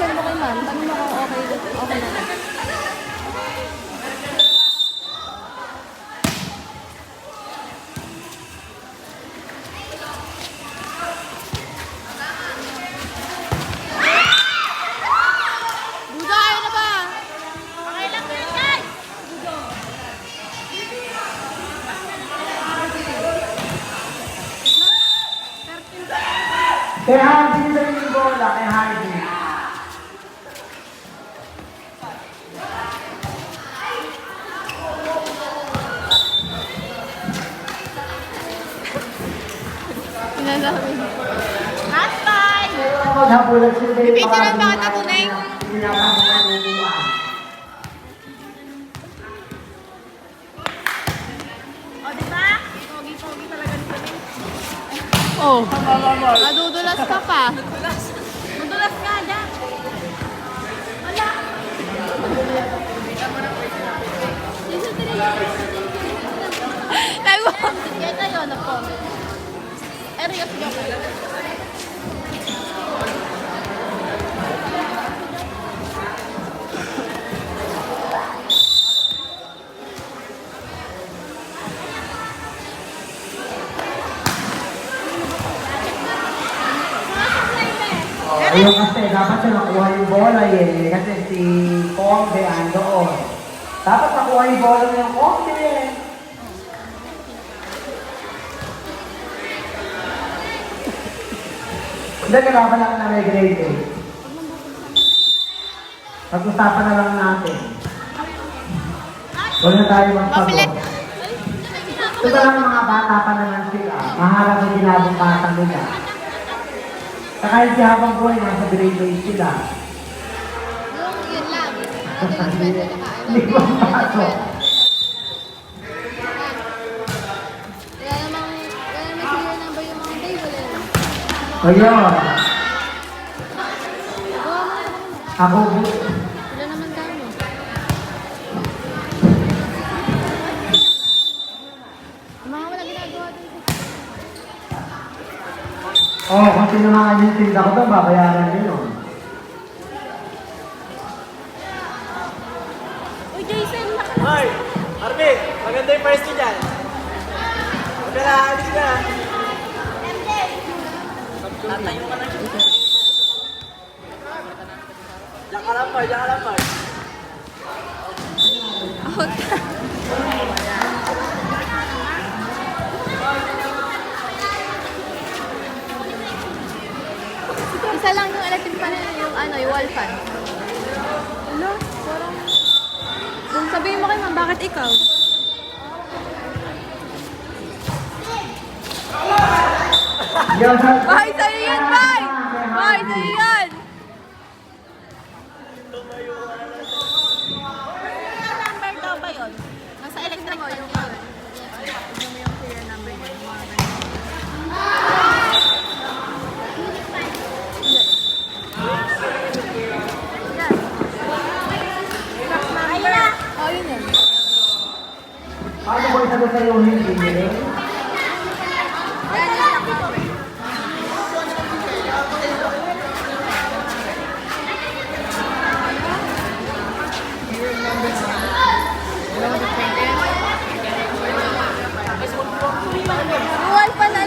send mo kay ma'am. Tanong mo kung okay na. Duda, ayaw na ba? Okay lang po yun, guys! Kay Hardy na yung bola, kay Hardy. Sinasabi. Last five! Pipicturean ba kita, Tunay? O, diba? Pogi-pogi talaga nito eh. Oh. Madudulas ka pa. Madulas nga dyan. Wala. Tago. Kaya tayo, napo. Erios joke. Ayun kasi, dapat siya nakuha yung bola eh. Kasi si Conde andoon. Dapat nakuha yung bola ng Conde. Hindi, kailangan lang na may grade eh. Pag-usapan na lang natin. Huwag na tayo Mapilit. magpagod. Ito lang mga bata pa naman sila. Mahalaga sa kinabukasan nila. Saka hindi habang buhay, nasa grade 8 sila. Yun lang. Hindi ko pasok. Wala namang serial number yung mga table eh. Ayun. Ako, Wala naman kamo. Mga wala ginagawa dito. kung sinamahan yung tinda ko doon, babayaran din yun. Uy, Jason, Hoy! Arby! Maganda yung first niya dyan. Huwag ka na, alis ka na. Tatayo ka na siya. Diyan ka lang, Par. Diyan ka lang, Par. Isa lang yung electric fan nila, yung wall fan. Ano? Parang... Kung sabihin mo kay ma'am, bakit ikaw? Yan, Bay, sa'yo yan, Bay! Bay, sa'yo yan! number daw ba yun? Nasa electric mo, fan yung yun. Tignan mo yung serial number niya, yung mga ganyan. Ayun na! Oh, yun yun. paano ko isa doon sa'yo hindi? Yung wall fan na